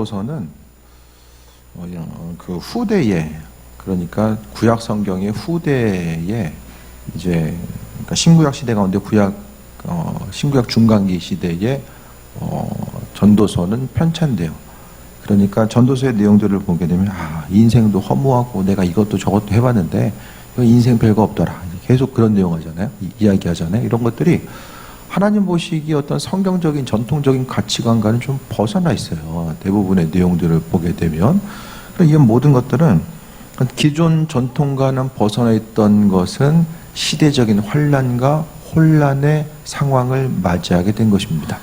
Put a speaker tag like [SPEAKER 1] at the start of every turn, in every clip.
[SPEAKER 1] 전도서는 그 후대에, 그러니까 구약 성경의 후대에 이제 그러니까 신구약 시대 가운데 신구약 중간기 시대에 전도서는 편찬돼요. 그러니까 전도서의 내용들을 보게 되면 인생도 허무하고 내가 이것도 저것도 해봤는데 인생 별거 없더라. 계속 그런 내용 하잖아요. 이야기하잖아요. 이런 것들이 하나님 보시기에 어떤 성경적인 전통적인 가치관과는 좀 벗어나 있어요. 대부분의 내용들을 보게 되면. 이 모든 것들은 기존 전통과는 벗어나 있던 것은 시대적인 환란과 혼란의 상황을 맞이하게 된 것입니다.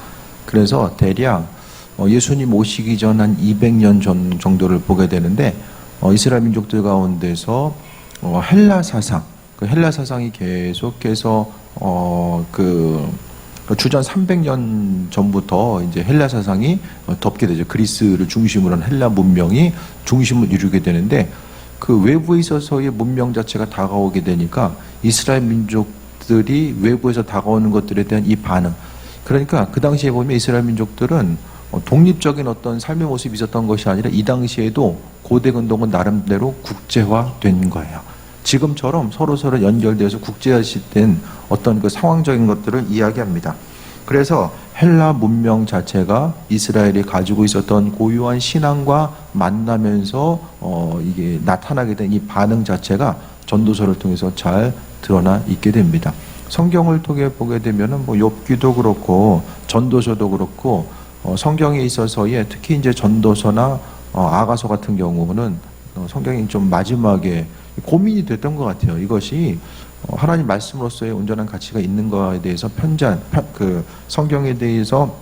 [SPEAKER 1] 그래서 대략 예수님 오시기 전 한 200년 전 정도를 보게 되는데 이스라엘 민족들 가운데서 헬라 사상, 그 헬라 사상이 계속해서 주전 300년 전부터 이제 헬라 사상이 덮게 되죠. 그리스를 중심으로 한 헬라 문명이 중심을 이루게 되는데 그 외부에 있어서의 문명 자체가 다가오게 되니까 이스라엘 민족들이 외부에서 다가오는 것들에 대한 이 반응. 그러니까 그 당시에 보면 이스라엘 민족들은 독립적인 어떤 삶의 모습이 있었던 것이 아니라 이 당시에도 고대 근동은 나름대로 국제화된 거예요. 지금처럼 서로 연결되어서 국제화된 어떤 그 상황적인 것들을 이야기합니다. 그래서 헬라 문명 자체가 이스라엘이 가지고 있었던 고유한 신앙과 만나면서 이게 나타나게 된 이 반응 자체가 전도서를 통해서 잘 드러나 있게 됩니다. 성경을 통해 보게 되면은 욥기도 그렇고 전도서도 그렇고 성경에 있어서의 특히 이제 전도서나 아가서 같은 경우는 성경이 좀 마지막에 고민이 됐던 것 같아요. 이것이 하나님 말씀으로서의 온전한 가치가 있는가에 대해서 성경에 대해서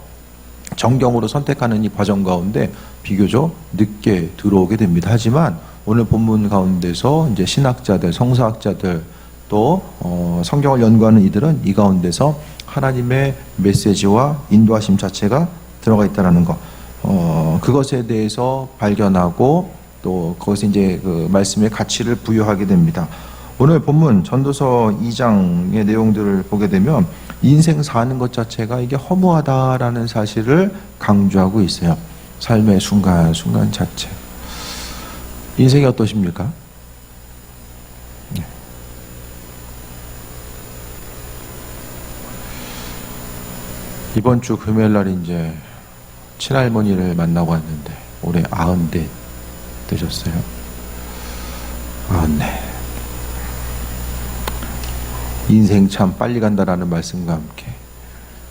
[SPEAKER 1] 정경으로 선택하는 이 과정 가운데 비교적 늦게 들어오게 됩니다. 하지만 오늘 본문 가운데서 이제 신학자들, 성서학자들 또 성경을 연구하는 이들은 이 가운데서 하나님의 메시지와 인도하심 자체가 들어가 있다는 것, 그것에 대해서 발견하고 또 거기서 이제 그 말씀의 가치를 부여하게 됩니다. 오늘 본문 전도서 2장의 내용들을 보게 되면 인생 사는 것 자체가 이게 허무하다라는 사실을 강조하고 있어요. 삶의 순간순간 자체. 인생이 어떠십니까? 네. 이번 주 금요일 날 이제 친할머니를 만나고 왔는데 올해 94 되셨어요? 94. 인생 참 빨리 간다라는 말씀과 함께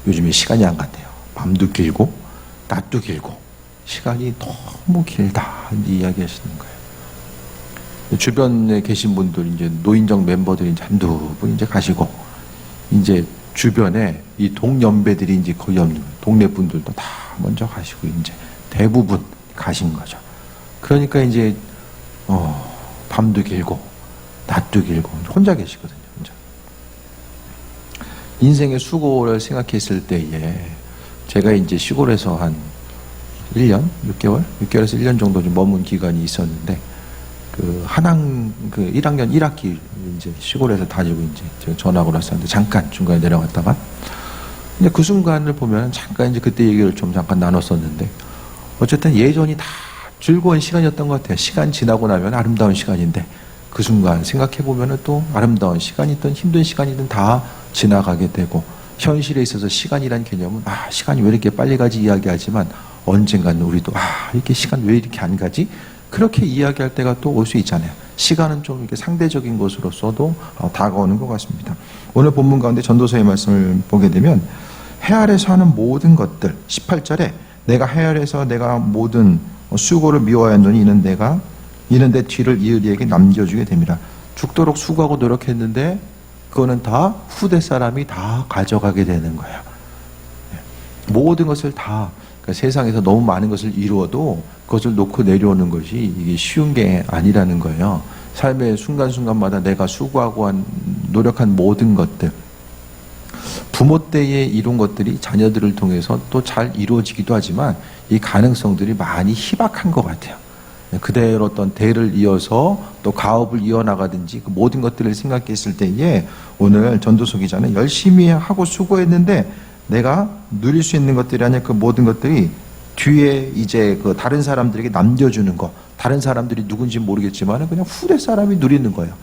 [SPEAKER 1] 요즘에 시간이 안 간대요. 밤도 길고 낮도 길고 시간이 너무 길다 이야기 하시는 거예요. 주변에 계신 분들 이제 노인정 멤버들이 이제 한두 분 이제 가시고 이제 주변에 이 동년배들이 이제 거의 없는 거예요. 동네 분들도 다 먼저 가시고 이제 대부분 가신 거죠. 그러니까 이제 밤도 길고 낮도 길고 혼자 계시거든요. 혼자. 인생의 수고를 생각했을 때에 제가 이제 시골에서 한 1년, 6개월에서 1년 정도 좀 머문 기간이 있었는데 그 1학년 1학기 이제 시골에서 다니고 이제 전학을 왔었는데 잠깐 중간에 내려갔다가 이제 그 순간을 보면 잠깐 이제 그때 얘기를 좀 잠깐 나눴었는데 어쨌든 예전이 다 즐거운 시간이었던 것 같아요. 시간 지나고 나면 아름다운 시간인데 그 순간 생각해 보면은 또 아름다운 시간이든 힘든 시간이든 다 지나가게 되고 현실에 있어서 시간이란 개념은 시간이 왜 이렇게 빨리 가지 이야기하지만 언젠가는 우리도 이렇게 시간 왜 이렇게 안 가지? 그렇게 이야기할 때가 또 올 수 있잖아요. 시간은 좀 이렇게 상대적인 것으로서도 다가오는 것 같습니다. 오늘 본문 가운데 전도서의 말씀을 보게 되면 해 아래서 하는 모든 것들 18절에 내가 해 아래서 내가 모든 수고를 미워하였노니 이는 내 뒤를 이으리에게 남겨주게 됩니다. 죽도록 수고하고 노력했는데 그거는 다 후대 사람이 다 가져가게 되는 거예요. 모든 것을 다 그러니까 세상에서 너무 많은 것을 이루어도 그것을 놓고 내려오는 것이 이게 쉬운 게 아니라는 거예요. 삶의 순간순간마다 내가 수고하고 노력한 모든 것들 부모 때에 이룬 것들이 자녀들을 통해서 또 잘 이루어지기도 하지만 이 가능성들이 많이 희박한 것 같아요. 그대로 어떤 대를 이어서 또 가업을 이어나가든지 그 모든 것들을 생각했을 때에 오늘 전도서 기자는 열심히 하고 수고했는데 내가 누릴 수 있는 것들이 아니라 그 모든 것들이 뒤에 이제 그 다른 사람들에게 남겨주는 거, 다른 사람들이 누군지 모르겠지만 그냥 후대 사람이 누리는 거예요.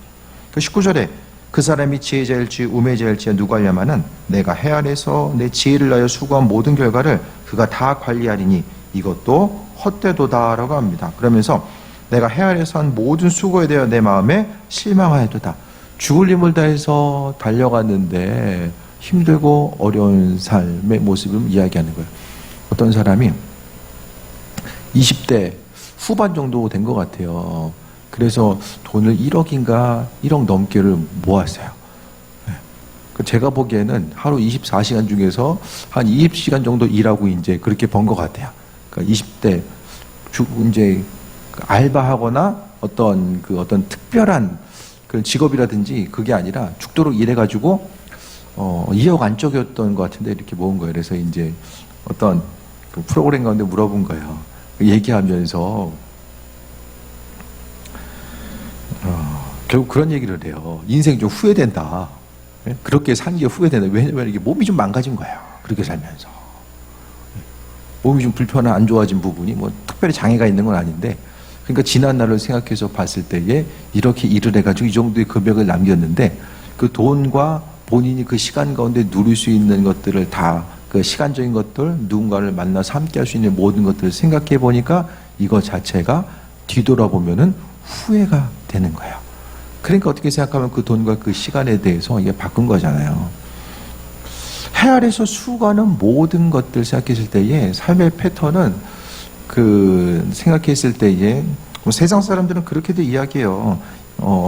[SPEAKER 1] 그 19절에 그 사람이 지혜자일지 우매자일지 누가 알려마는 내가 해 아래서 내 지혜를 하여 수고한 모든 결과를 그가 다 관리하리니 이것도 헛되도다라고 합니다. 그러면서 내가 해 아래서 한 모든 수고에 대하여 내 마음에 실망하여도다. 죽을 힘을 다해서 달려갔는데 힘들고 어려운 삶의 모습을 이야기하는 거예요. 어떤 사람이 20대 후반 정도 된 것 같아요. 그래서 돈을 1억인가 1억 넘게를 모았어요. 제가 보기에는 하루 24시간 중에서 한 20시간 정도 일하고 이제 그렇게 번 것 같아요. 그러니까 20대 이제 알바하거나 어떤 특별한 그런 직업이라든지 그게 아니라 죽도록 일해가지고 2억 안쪽이었던 것 같은데 이렇게 모은 거예요. 그래서 이제 어떤 그 프로그램 가운데 물어본 거예요. 얘기하면서 결국 그런 얘기를 해요. 인생 좀 후회된다. 그렇게 산 게 후회된다. 왜냐면 이게 몸이 좀 망가진 거예요. 그렇게 살면서 몸이 좀 불편한 안 좋아진 부분이 뭐 특별히 장애가 있는 건 아닌데, 그러니까 지난 날을 생각해서 봤을 때에 이렇게 일을 해가지고 이 정도의 금액을 남겼는데 그 돈과 본인이 그 시간 가운데 누릴 수 있는 것들을 다, 그 시간적인 것들, 누군가를 만나서 함께 할 수 있는 모든 것들을 생각해 보니까 이거 자체가 뒤돌아보면은 후회가 되는 거예요. 그러니까 어떻게 생각하면 그 돈과 그 시간에 대해서 이게 바꾼 거잖아요. 해 아래서 수고하는 모든 것들 생각했을 때에 삶의 패턴은 생각했을 때에 세상 사람들은 그렇게도 이야기해요.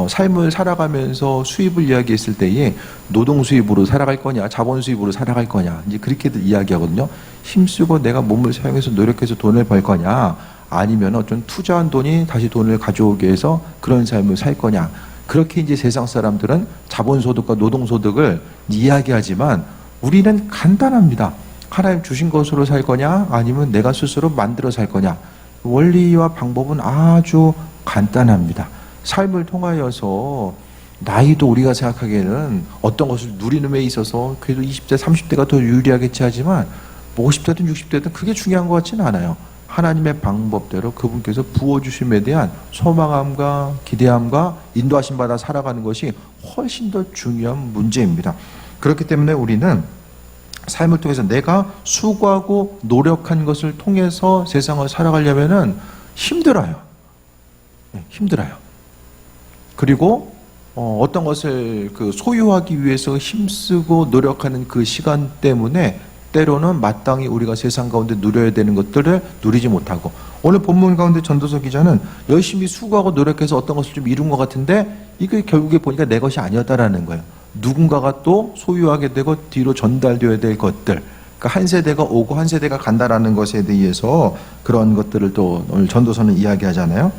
[SPEAKER 1] 삶을 살아가면서 수입을 이야기했을 때에 노동 수입으로 살아갈 거냐, 자본 수입으로 살아갈 거냐, 이제 그렇게도 이야기하거든요. 힘쓰고 내가 몸을 사용해서 노력해서 돈을 벌 거냐, 아니면 어떤 투자한 돈이 다시 돈을 가져오게 해서 그런 삶을 살 거냐. 그렇게 이제 세상 사람들은 자본소득과 노동소득을 이야기하지만 우리는 간단합니다. 하나님 주신 것으로 살 거냐, 아니면 내가 스스로 만들어 살 거냐. 원리와 방법은 아주 간단합니다. 삶을 통하여서 나이도 우리가 생각하기에는 어떤 것을 누리는 데 있어서 그래도 20대, 30대가 더 유리하겠지 하지만 뭐 50대든 60대든 그게 중요한 것 같지는 않아요. 하나님의 방법대로 그분께서 부어주심에 대한 소망함과 기대함과 인도하심 받아 살아가는 것이 훨씬 더 중요한 문제입니다. 그렇기 때문에 우리는 삶을 통해서 내가 수고하고 노력한 것을 통해서 세상을 살아가려면은 힘들어요. 힘들어요. 그리고 어떤 것을 소유하기 위해서 힘쓰고 노력하는 그 시간 때문에 때로는 마땅히 우리가 세상 가운데 누려야 되는 것들을 누리지 못하고, 오늘 본문 가운데 전도서 기자는 열심히 수고하고 노력해서 어떤 것을 좀 이룬 것 같은데 이게 결국에 보니까 내 것이 아니었다라는 거예요. 누군가가 또 소유하게 되고 뒤로 전달되어야 될 것들, 그러니까 한 세대가 오고 한 세대가 간다라는 것에 대해서 그런 것들을 또 오늘 전도서는 이야기하잖아요.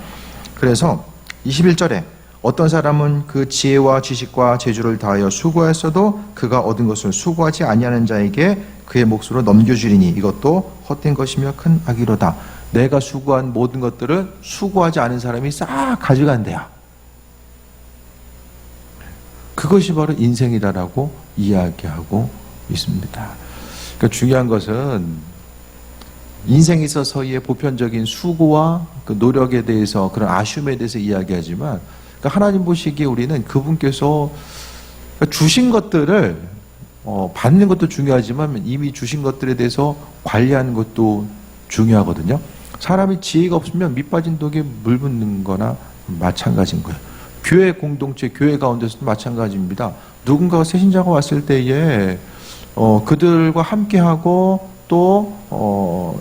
[SPEAKER 1] 그래서 21절에 어떤 사람은 그 지혜와 지식과 재주를 다하여 수고하였어도 그가 얻은 것을 수고하지 아니하는 자에게 그의 몫으로 넘겨주리니 이것도 헛된 것이며 큰 악이로다. 내가 수고한 모든 것들을 수고하지 않은 사람이 싹 가져간대요. 그것이 바로 인생이다라고 이야기하고 있습니다. 그러니까 중요한 것은 인생에 있어서의 보편적인 수고와 그 노력에 대해서, 그런 아쉬움에 대해서 이야기하지만, 그러니까 하나님 보시기에 우리는 그분께서 주신 것들을 받는 것도 중요하지만 이미 주신 것들에 대해서 관리하는 것도 중요하거든요. 사람이 지혜가 없으면 밑빠진 독에 물 붓는 거나 마찬가지인 거예요. 교회 공동체, 교회 가운데서도 마찬가지입니다. 누군가가 새신자가 왔을 때에 그들과 함께하고 또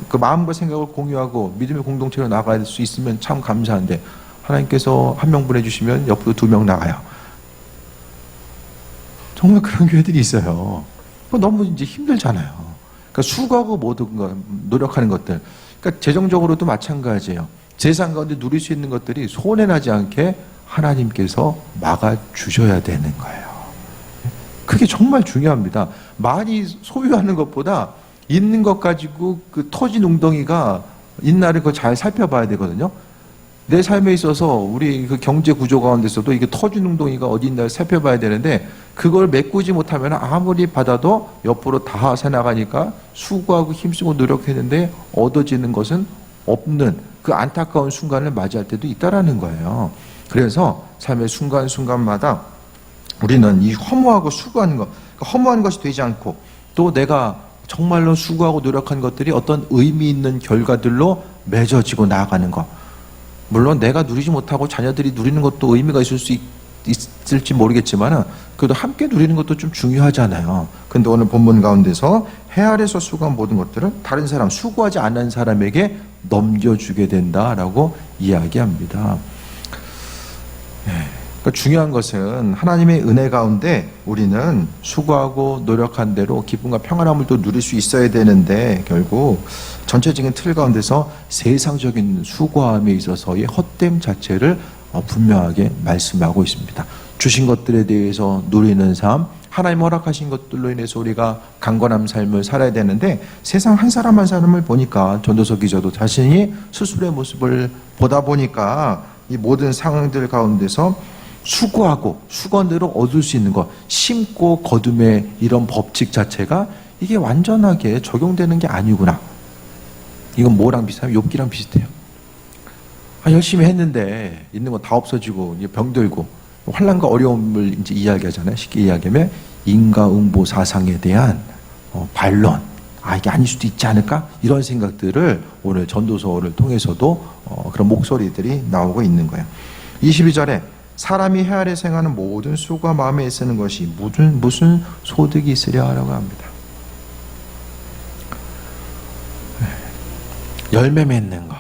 [SPEAKER 1] 그 마음과 생각을 공유하고 믿음의 공동체로 나갈 수 있으면 참 감사한데, 하나님께서 한 명 보내주시면 옆으로 2명 나가요. 정말 그런 교회들이 있어요. 너무 이제 힘들잖아요. 그러니까 수고하고 모든 거, 노력하는 것들. 그러니까 재정적으로도 마찬가지예요. 세상 가운데 누릴 수 있는 것들이 손해나지 않게 하나님께서 막아주셔야 되는 거예요. 그게 정말 중요합니다. 많이 소유하는 것보다 있는 것 가지고 그 터진 웅덩이가 있나를 잘 살펴봐야 되거든요. 내 삶에 있어서 우리 그 경제 구조 가운데서도 이게 터진 웅덩이가 어디 있나를 살펴봐야 되는데, 그걸 메꾸지 못하면 아무리 받아도 옆으로 다 새나가니까 수고하고 힘쓰고 노력했는데 얻어지는 것은 없는 그 안타까운 순간을 맞이할 때도 있다라는 거예요. 그래서 삶의 순간순간마다 우리는 이 허무하고 수고하는 것, 그러니까 허무한 것이 되지 않고 또 내가 정말로 수고하고 노력한 것들이 어떤 의미 있는 결과들로 맺어지고 나아가는 것. 물론 내가 누리지 못하고 자녀들이 누리는 것도 의미가 있을지 모르겠지만 그래도 함께 누리는 것도 좀 중요하잖아요. 근데 오늘 본문 가운데서 해 아래서 수고한 모든 것들을 다른 사람, 수고하지 않은 사람에게 넘겨주게 된다라고 이야기합니다. 그러니까 중요한 것은 하나님의 은혜 가운데 우리는 수고하고 노력한 대로 기쁨과 평안함을 또 누릴 수 있어야 되는데 결국 전체적인 틀 가운데서 세상적인 수고함에 있어서의 헛됨 자체를 분명하게 말씀하고 있습니다. 주신 것들에 대해서 누리는 삶, 하나님 허락하신 것들로 인해서 우리가 강건한 삶을 살아야 되는데 세상 한 사람 한 사람을 보니까 전도서 기자도 자신이 스스로의 모습을 보다 보니까 이 모든 상황들 가운데서 수고하고 수건으로 얻을 수 있는 것, 심고 거둠의 이런 법칙 자체가 이게 완전하게 적용되는 게 아니구나. 이건 뭐랑 비슷하면 욥기랑 비슷해요. 열심히 했는데 있는 건 다 없어지고 이제 병들고 환난과 어려움을 이제 이야기하잖아요. 쉽게 이야기하면 인과응보 사상에 대한 반론. 이게 아닐 수도 있지 않을까? 이런 생각들을 오늘 전도서를 통해서도 그런 목소리들이 나오고 있는 거예요. 22절에 사람이 해 아래 생하는 모든 수고와 마음에 애쓰는 것이 무슨 소득이 있으랴라고 합니다. 열매 맺는 것.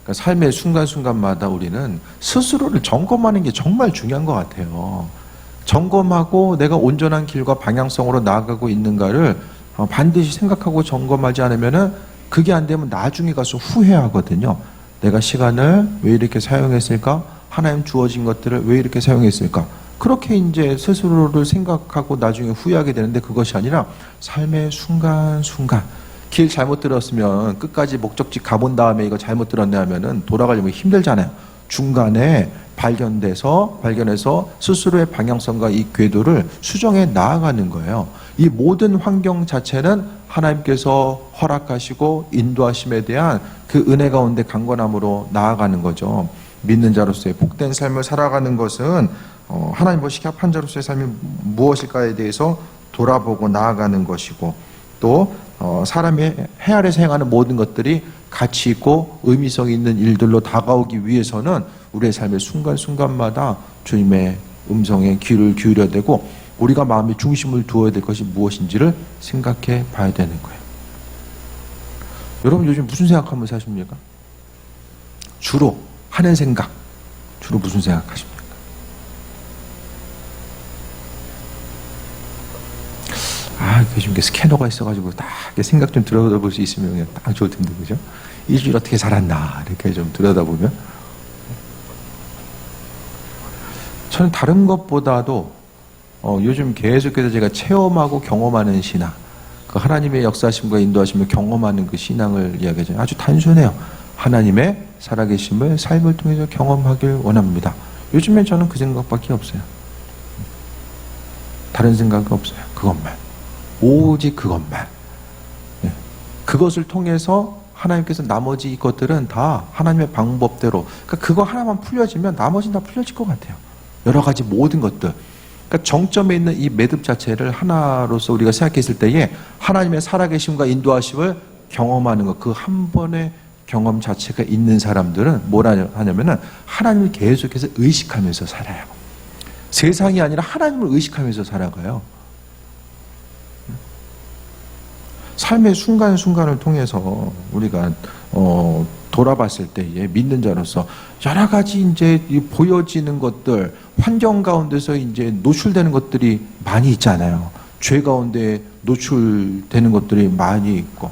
[SPEAKER 1] 그러니까 삶의 순간순간마다 우리는 스스로를 점검하는 게 정말 중요한 것 같아요. 점검하고 내가 온전한 길과 방향성으로 나아가고 있는가를 반드시 생각하고 점검하지 않으면 그게 안 되면 나중에 가서 후회하거든요. 내가 시간을 왜 이렇게 사용했을까? 하나님 주어진 것들을 왜 이렇게 사용했을까? 그렇게 이제 스스로를 생각하고 나중에 후회하게 되는데 그것이 아니라 삶의 순간순간 길 잘못 들었으면 끝까지 목적지 가본 다음에 이거 잘못 들었네 하면은 돌아가려면 힘들잖아요. 중간에 발견해서 스스로의 방향성과 이 궤도를 수정해 나아가는 거예요. 이 모든 환경 자체는 하나님께서 허락하시고 인도하심에 대한 그 은혜 가운데 강건함으로 나아가는 거죠. 믿는 자로서의 복된 삶을 살아가는 것은 하나님 보시기에 합한 자로서의 삶이 무엇일까에 대해서 돌아보고 나아가는 것이고 또 사람이 해 아래서 행하는 모든 것들이 가치 있고 의미성 있는 일들로 다가오기 위해서는 우리의 삶의 순간순간마다 주님의 음성에 귀를 기울여야 되고 우리가 마음의 중심을 두어야 될 것이 무엇인지를 생각해 봐야 되는 거예요. 여러분 요즘 무슨 생각하면서 사십니까? 주로 하는 생각, 주로 무슨 생각하십니까? 요즘 스캐너가 있어가지고 딱 생각 좀 들여다볼 수 있으면 그냥 딱 좋을 텐데, 그죠? 일주일 어떻게 살았나, 이렇게 좀 들여다보면. 저는 다른 것보다도, 요즘 계속해서 제가 체험하고 경험하는 신앙, 그 하나님의 역사심과 인도하심을 경험하는 그 신앙을 이야기하잖아요. 아주 단순해요. 하나님의 살아계심을 삶을 통해서 경험하길 원합니다. 요즘엔 저는 그 생각밖에 없어요. 다른 생각이 없어요. 그것만. 오직 그것만. 그것을 통해서 하나님께서 나머지 것들은 다 하나님의 방법대로, 그러니까 그거 하나만 풀려지면 나머지는 다 풀려질 것 같아요. 여러 가지 모든 것들. 그러니까 정점에 있는 이 매듭 자체를 하나로서 우리가 생각했을 때에 하나님의 살아계심과 인도하심을 경험하는 것, 그 한 번의 경험 자체가 있는 사람들은 뭐라 하냐면은 하나님을 계속해서 의식하면서 살아요. 세상이 아니라 하나님을 의식하면서 살아가요. 삶의 순간순간을 통해서 우리가 돌아봤을 때에 믿는 자로서 여러 가지 이제 보여지는 것들, 환경 가운데서 이제 노출되는 것들이 많이 있잖아요. 죄 가운데 노출되는 것들이 많이 있고,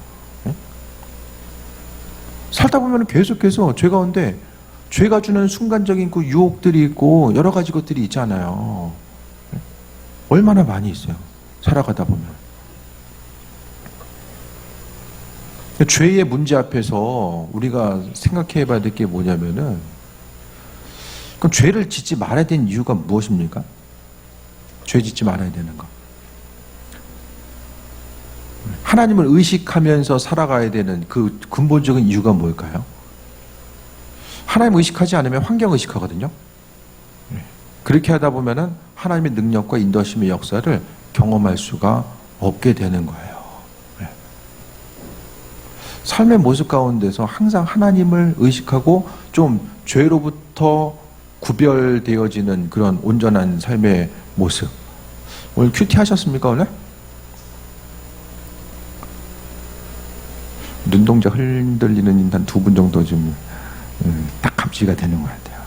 [SPEAKER 1] 살다 보면 계속해서 죄 가운데 죄가 주는 순간적인 그 유혹들이 있고 여러 가지 것들이 있잖아요. 얼마나 많이 있어요. 살아가다 보면. 죄의 문제 앞에서 우리가 생각해 봐야 될 게 뭐냐면은, 그럼 죄를 짓지 말아야 되는 이유가 무엇입니까? 죄 짓지 말아야 되는 거. 하나님을 의식하면서 살아가야 되는 그 근본적인 이유가 뭘까요? 하나님 의식하지 않으면 환경 의식하거든요. 그렇게 하다 보면은 하나님의 능력과 인도하심의 역사를 경험할 수가 없게 되는 거예요. 삶의 모습 가운데서 항상 하나님을 의식하고 좀 죄로부터 구별되어지는 그런 온전한 삶의 모습. 오늘 큐티 하셨습니까, 오늘? 눈동자 흔들리는 인단 2분 정도 좀 딱 감지가 되는 것 같아요.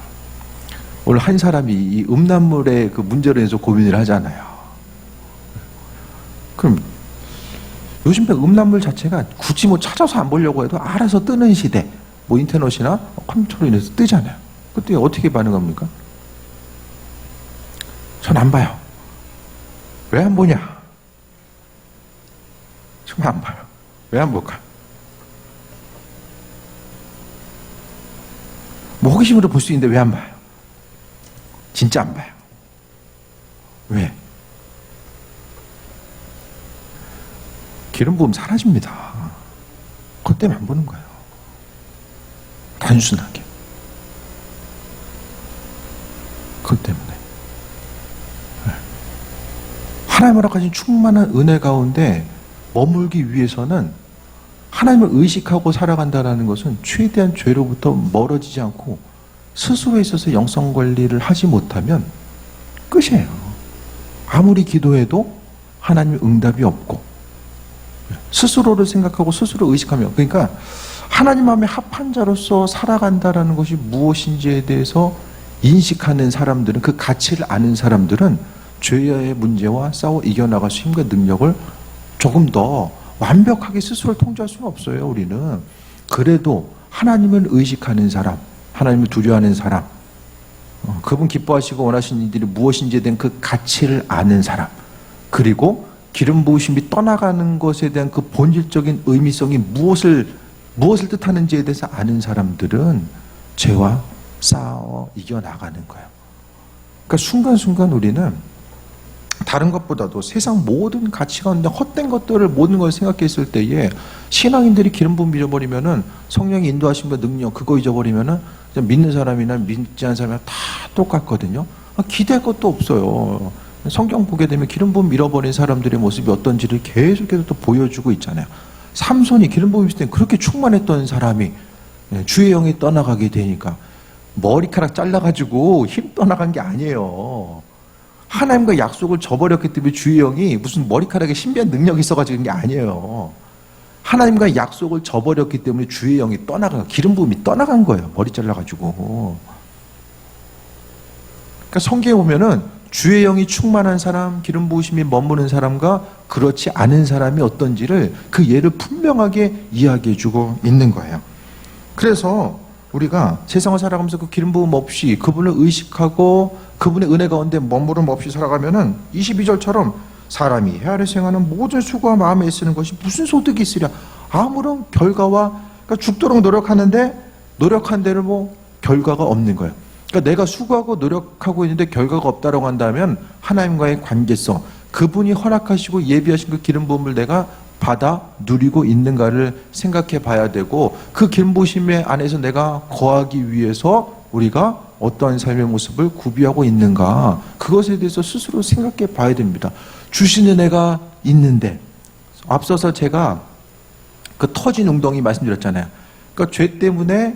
[SPEAKER 1] 오늘 한 사람이 이 음란물의 그 문제로 해서 고민을 하잖아요. 그럼 요즘에 음란물 자체가 굳이 뭐 찾아서 안 보려고 해도 알아서 뜨는 시대, 뭐 인터넷이나 컴퓨터로 인해서 뜨잖아요. 그때 어떻게 반응합니까? 전 안 봐요. 왜 안 보냐? 정말 안 봐요. 왜 안 볼까? 뭐 호기심으로 볼 수 있는데 왜 안 봐요? 진짜 안 봐요. 왜? 기름 부음 사라집니다. 그것 때문에 안 보는 거예요. 단순하게. 그것 때문에. 하나님을 가진 충만한 은혜 가운데 머물기 위해서는 하나님을 의식하고 살아간다는 것은 최대한 죄로부터 멀어지지 않고 스스로에 있어서 영성 관리를 하지 못하면 끝이에요. 아무리 기도해도 하나님 응답이 없고 스스로를 생각하고 스스로 의식하며, 그러니까 하나님 마음에 합한 자로서 살아간다는 것이 무엇인지에 대해서 인식하는 사람들은, 그 가치를 아는 사람들은 죄의 문제와 싸워 이겨나갈 수 힘과 능력을 조금 더 완벽하게 스스로를 통제할 수는 없어요. 우리는 그래도 하나님을 의식하는 사람, 하나님을 두려워하는 사람, 그분 기뻐하시고 원하시는 일들이 무엇인지에 대한 그 가치를 아는 사람, 그리고 기름 부으심이 떠나가는 것에 대한 그 본질적인 의미성이 무엇을 뜻하는지에 대해서 아는 사람들은 죄와 싸워 이겨나가는 거예요. 그러니까 순간순간 우리는 다른 것보다도 세상 모든 가치 가운데 헛된 것들을, 모든 걸 생각했을 때에 신앙인들이 기름 부음 잊어버리면은, 성령의 인도하심과 능력 그거 잊어버리면은 믿는 사람이나 믿지 않는 사람이나 다 똑같거든요. 기대할 것도 없어요. 성경 보게 되면 기름 부음 잃어버린 사람들의 모습이 어떤지를 계속해서 또 보여주고 있잖아요. 삼손이 기름 부음 있을 때 그렇게 충만했던 사람이 주의 영이 떠나가게 되니까 머리카락 잘라가지고 힘 떠나간 게 아니에요. 하나님과 약속을 저버렸기 때문에 주의 영이 무슨 머리카락에 신비한 능력이 있어가지고 그런 게 아니에요. 하나님과 약속을 저버렸기 때문에 주의 영이 떠나가, 기름 부음이 떠나간 거예요. 머리 잘라가지고. 그러니까 성경에 보면은 주의 영이 충만한 사람, 기름 부으심이 머무는 사람과 그렇지 않은 사람이 어떤지를, 그 예를 분명하게 이야기해 주고 있는 거예요. 그래서 우리가 세상을 살아가면서 그 기름 부음 없이 그분을 의식하고 그분의 은혜 가운데 머무름 없이 살아가면은 22절처럼 사람이 헤아려 행하는 모든 수고와 마음에 쓰는 것이 무슨 소득이 있으랴. 아무런 결과와, 그러니까 죽도록 노력하는데 노력한 대로 뭐 결과가 없는 거예요. 그러니까 내가 수고하고 노력하고 있는데 결과가 없다라고 한다면 하나님과의 관계성, 그분이 허락하시고 예비하신 그 기름 부음을 내가 받아 누리고 있는가를 생각해 봐야 되고, 그 기름 부으심의 안에서 내가 거하기 위해서 우리가 어떠한 삶의 모습을 구비하고 있는가, 그것에 대해서 스스로 생각해 봐야 됩니다. 주신 은혜가 있는데, 앞서서 제가 그 터진 웅덩이 말씀드렸잖아요. 그러니까 죄 때문에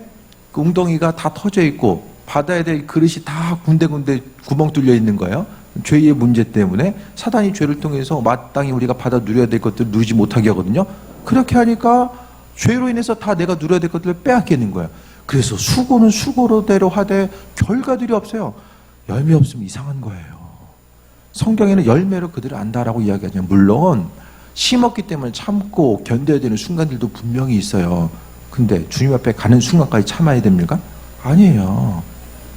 [SPEAKER 1] 그 웅덩이가 다 터져 있고 받아야 될 그릇이 다 군데군데 구멍 뚫려 있는 거예요. 죄의 문제 때문에 사단이 죄를 통해서 마땅히 우리가 받아 누려야 될 것들을 누리지 못하게 하거든요. 그렇게 하니까 죄로 인해서 다 내가 누려야 될 것들을 빼앗기는 거예요. 그래서 수고는 수고로대로 하되 결과들이 없어요. 열매 없으면 이상한 거예요. 성경에는 열매로 그들을 안다라고 이야기하죠. 물론 심었기 때문에 참고 견뎌야 되는 순간들도 분명히 있어요. 근데 주님 앞에 가는 순간까지 참아야 됩니까? 아니에요.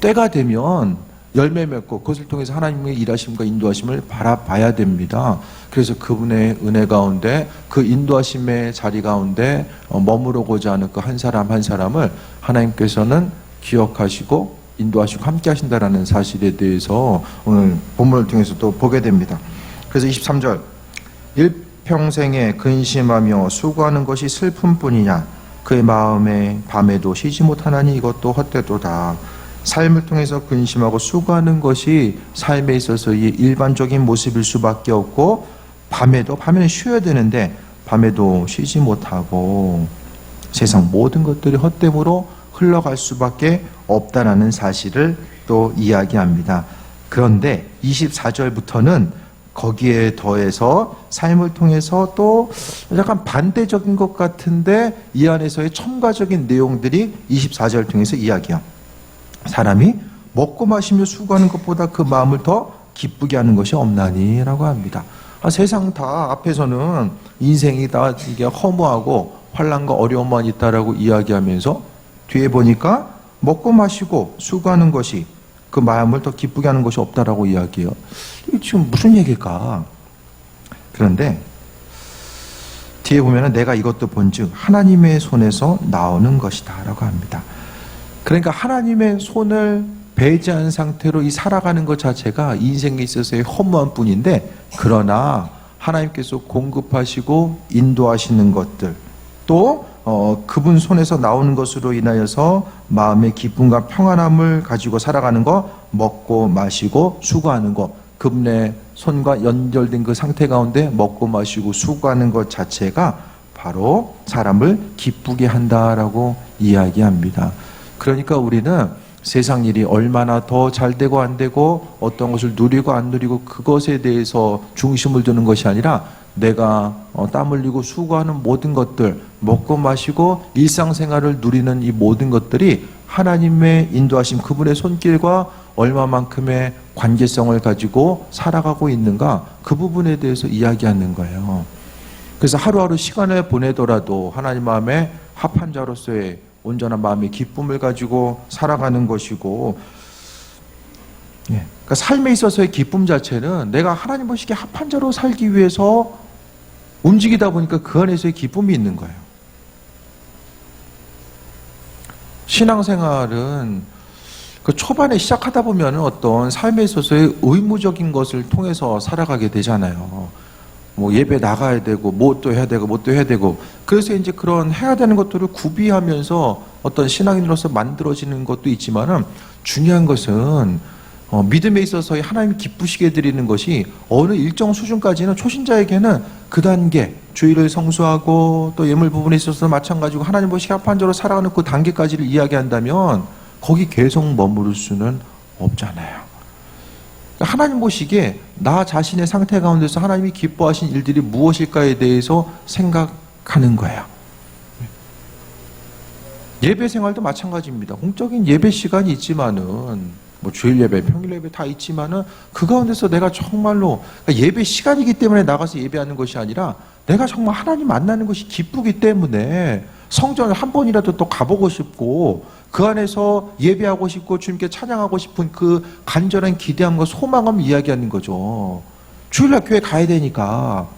[SPEAKER 1] 때가 되면 열매 맺고 그것을 통해서 하나님의 일하심과 인도하심을 바라봐야 됩니다. 그래서 그분의 은혜 가운데, 그 인도하심의 자리 가운데 머무르고자 하는 그 한 사람 한 사람을 하나님께서는 기억하시고 인도하시고 함께 하신다라는 사실에 대해서 오늘 본문을 통해서 또 보게 됩니다. 그래서 23절, 일평생에 근심하며 수고하는 것이 슬픔뿐이냐, 그의 마음에 밤에도 쉬지 못하나니 이것도 헛되도다. 삶을 통해서 근심하고 수고하는 것이 삶에 있어서의 일반적인 모습일 수밖에 없고, 밤에는 쉬어야 되는데 밤에도 쉬지 못하고 세상 모든 것들이 헛됨으로 흘러갈 수밖에 없다라는 사실을 또 이야기합니다. 그런데 24절부터는 거기에 더해서 삶을 통해서 또 약간 반대적인 것 같은데 이 안에서의 첨가적인 내용들이 24절 통해서 이야기해요. 사람이 먹고 마시며 수고하는 것보다 그 마음을 더 기쁘게 하는 것이 없나니 라고 합니다. 세상 다 앞에서는 인생이 다 이게 허무하고 환난과 어려움만 있다라고 이야기하면서 뒤에 보니까 먹고 마시고 수고하는 것이 그 마음을 더 기쁘게 하는 것이 없다라고 이야기해요. 이게 지금 무슨 얘기일까? 그런데 뒤에 보면은 내가 이것도 본즉 하나님의 손에서 나오는 것이다 라고 합니다. 그러니까 하나님의 손을 배제한 상태로 이 살아가는 것 자체가 인생에 있어서의 허무한 뿐인데, 그러나 하나님께서 공급하시고 인도하시는 것들, 또 그분 손에서 나오는 것으로 인하여서 마음의 기쁨과 평안함을 가지고 살아가는 거, 먹고 마시고 수고하는 거, 그분의 손과 연결된 그 상태 가운데 먹고 마시고 수고하는 것 자체가 바로 사람을 기쁘게 한다라고 이야기합니다. 그러니까 우리는 세상 일이 얼마나 더 잘 되고 안 되고 어떤 것을 누리고 안 누리고 그것에 대해서 중심을 두는 것이 아니라 내가 땀 흘리고 수고하는 모든 것들, 먹고 마시고 일상생활을 누리는 이 모든 것들이 하나님의 인도하심, 그분의 손길과 얼마만큼의 관계성을 가지고 살아가고 있는가, 그 부분에 대해서 이야기하는 거예요. 그래서 하루하루 시간을 보내더라도 하나님 마음에 합한 자로서의 온전한 마음의 기쁨을 가지고 살아가는 것이고, 그러니까 삶에 있어서의 기쁨 자체는 내가 하나님 보시기에 합한 자로 살기 위해서 움직이다 보니까 그 안에서의 기쁨이 있는 거예요. 신앙생활은 그 초반에 시작하다 보면 어떤 삶에 있어서의 의무적인 것을 통해서 살아가게 되잖아요. 뭐 예배 나가야 되고 뭐 또 해야 되고 뭐 또 해야 되고, 그래서 이제 그런 해야 되는 것들을 구비하면서 어떤 신앙인으로서 만들어지는 것도 있지만은, 중요한 것은 믿음에 있어서의 하나님 기쁘시게 드리는 것이 어느 일정 수준까지는 초신자에게는 그 단계, 주의를 성수하고 또 예물 부분에 있어서 마찬가지고 하나님 보시기에 합한 자로 살아가는 그 단계까지를 이야기한다면 거기 계속 머무를 수는 없잖아요. 하나님 보시기에 나 자신의 상태 가운데서 하나님이 기뻐하신 일들이 무엇일까에 대해서 생각하는 거예요. 예배 생활도 마찬가지입니다. 공적인 예배 시간이 있지만은, 뭐 주일 예배, 평일 예배 다 있지만은 그 가운데서 내가 정말로, 그러니까 예배 시간이기 때문에 나가서 예배하는 것이 아니라 내가 정말 하나님 만나는 것이 기쁘기 때문에 성전을 한 번이라도 또 가보고 싶고 그 안에서 예배하고 싶고 주님께 찬양하고 싶은 그 간절한 기대함과 소망을 이야기하는 거죠. 주일날 교회 가야 되니까,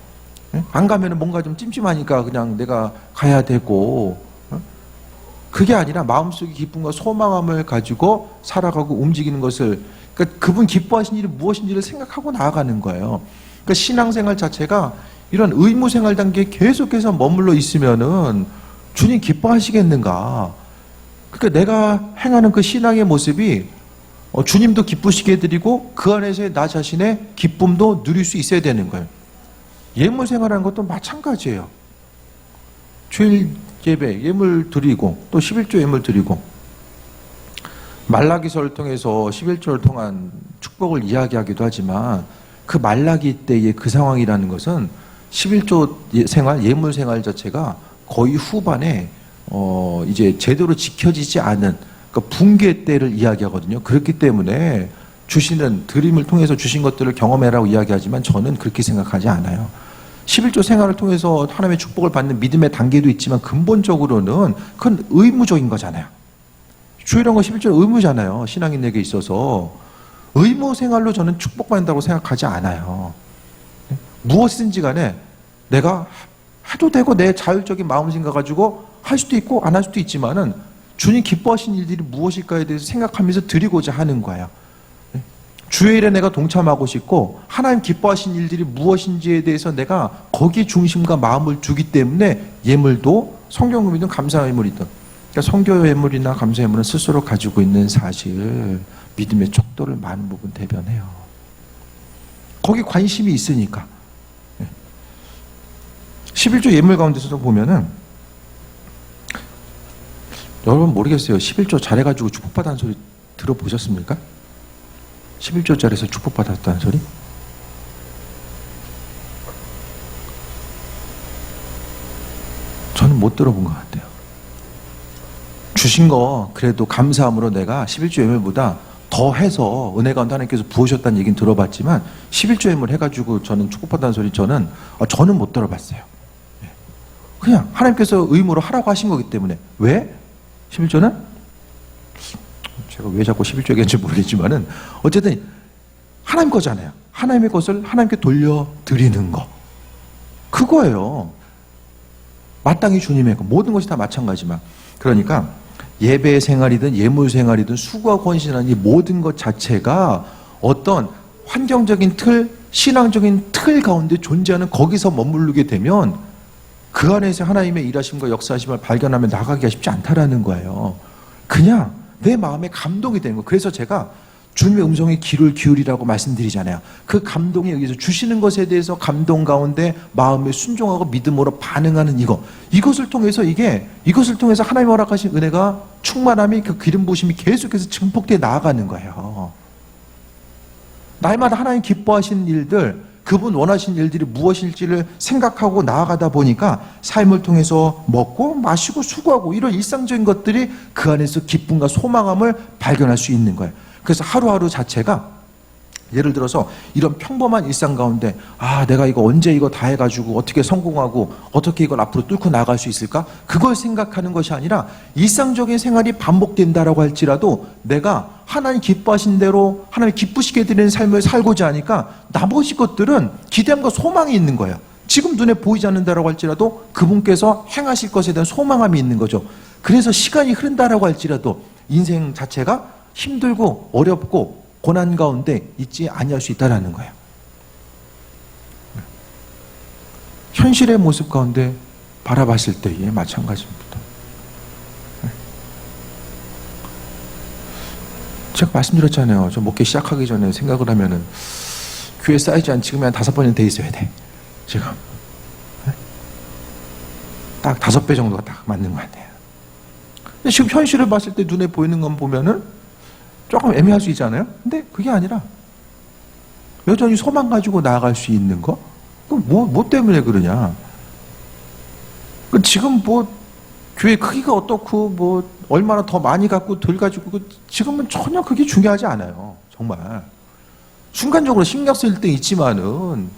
[SPEAKER 1] 안 가면 뭔가 좀 찜찜하니까 그냥 내가 가야 되고, 그게 아니라 마음속의 기쁨과 소망함을 가지고 살아가고 움직이는 것을, 그러니까 그분 기뻐하신 일이 무엇인지를 생각하고 나아가는 거예요. 그러니까 신앙생활 자체가 이런 의무생활 단계에 계속해서 머물러 있으면은 주님 기뻐하시겠는가? 그러니까 내가 행하는 그 신앙의 모습이 주님도 기쁘시게 해드리고 그 안에서의 나 자신의 기쁨도 누릴 수 있어야 되는 거예요. 예물 생활하는 것도 마찬가지예요. 주일 예배, 예물 드리고 또 11조 예물 드리고, 말라기서를 통해서 11조를 통한 축복을 이야기하기도 하지만 그 말라기 때의 그 상황이라는 것은 11조 생활, 예물 생활 자체가 거의 후반에 이제 제대로 지켜지지 않은 그 붕괴 때를 이야기하거든요. 그렇기 때문에 주시는 드림을 통해서 주신 것들을 경험해라고 이야기하지만 저는 그렇게 생각하지 않아요. 11조 생활을 통해서 하나님의 축복을 받는 믿음의 단계도 있지만 근본적으로는 그건 의무적인 거잖아요. 주일한 거 11조는 의무잖아요. 신앙인에게 있어서 의무 생활로 저는 축복받는다고 생각하지 않아요. 무엇이든지 간에 내가 해도 되고 내 자율적인 마음 생각 가지고 할 수도 있고 안 할 수도 있지만은 주님 기뻐하신 일들이 무엇일까에 대해서 생각하면서 드리고자 하는 거예요. 주의 일에 내가 동참하고 싶고 하나님 기뻐하신 일들이 무엇인지에 대해서 내가 거기에 중심과 마음을 두기 때문에 예물도 성경금이든 감사 예물이든, 그러니까 성교 예물이나 감사 예물은 스스로 가지고 있는 사실, 믿음의 척도를 많은 부분 대변해요. 거기 관심이 있으니까. 11조 예물 가운데서도 보면은, 여러분 모르겠어요. 11조 잘해가지고 축복받았다는 소리 들어보셨습니까? 11조짜리에서 축복받았다는 소리? 저는 못 들어본 것 같아요. 주신 거 그래도 감사함으로 내가 11조 예물보다 더 해서 은혜 가운데 하나님께서 부으셨다는 얘기는 들어봤지만 11조 예물 해가지고 저는 축복받았다는 소리 저는 못 들어봤어요. 그냥 하나님께서 의무로 하라고 하신 거기 때문에. 왜? 11조는? 제가 왜 자꾸 11조 얘기하는지 모르겠지만은 어쨌든 하나님 거잖아요. 하나님의 것을 하나님께 돌려드리는 거, 그거예요. 마땅히 주님의 것, 모든 것이 다 마찬가지만. 그러니까 예배 생활이든 예물 생활이든 수고하고 헌신하는 이 모든 것 자체가 어떤 환경적인 틀, 신앙적인 틀 가운데 존재하는, 거기서 머무르게 되면 그 안에서 하나님의 일하심과 역사하심을 발견하며 나가기가 쉽지 않다라는 거예요. 그냥 내 마음에 감동이 되는 거. 그래서 제가 주님의 음성에 귀를 기울이라고 말씀드리잖아요. 그 감동에 의해서 주시는 것에 대해서 감동 가운데 마음에 순종하고 믿음으로 반응하는 이것을 통해서 이것을 통해서 하나님 허락하신 은혜가, 충만함이, 그 기름 부으심이 계속해서 증폭되어 나아가는 거예요. 날마다 하나님 기뻐하시는 일들, 그분 원하신 일들이 무엇일지를 생각하고 나아가다 보니까 삶을 통해서 먹고 마시고 수고하고 이런 일상적인 것들이 그 안에서 기쁨과 소망함을 발견할 수 있는 거예요. 그래서 하루하루 자체가, 예를 들어서 이런 평범한 일상 가운데 내가 이거 언제 이거 다 해가지고 어떻게 성공하고 어떻게 이걸 앞으로 뚫고 나갈 수 있을까? 그걸 생각하는 것이 아니라 일상적인 생활이 반복된다라고 할지라도 내가 하나님 기뻐하신 대로 하나님 기쁘시게 드리는 삶을 살고자 하니까 나머지 것들은 기대함과 소망이 있는 거예요. 지금 눈에 보이지 않는다라고 할지라도 그분께서 행하실 것에 대한 소망함이 있는 거죠. 그래서 시간이 흐른다라고 할지라도 인생 자체가 힘들고 어렵고 고난 가운데 있지 아니할 수 있다는 거예요. 현실의 모습 가운데 바라봤을 때에 마찬가지입니다. 제가 말씀드렸잖아요. 저 목회 시작하기 전에 생각을 하면은 교회 사이즈 한 지금이 한 5번은 돼 있어야 돼. 지금 딱 5배 정도가 딱 맞는 것 같아요. 근데 지금 현실을 봤을 때 눈에 보이는 건 보면은 조금 애매할 수 있잖아요. 근데 그게 아니라 여전히 소망 가지고 나아갈 수 있는 거? 그럼 뭐 때문에 그러냐? 지금 교회 크기가 어떻고 얼마나 더 많이 갖고 덜 가지고 지금은 전혀 그게 중요하지 않아요. 정말 순간적으로 신경 쓸 때 있지만은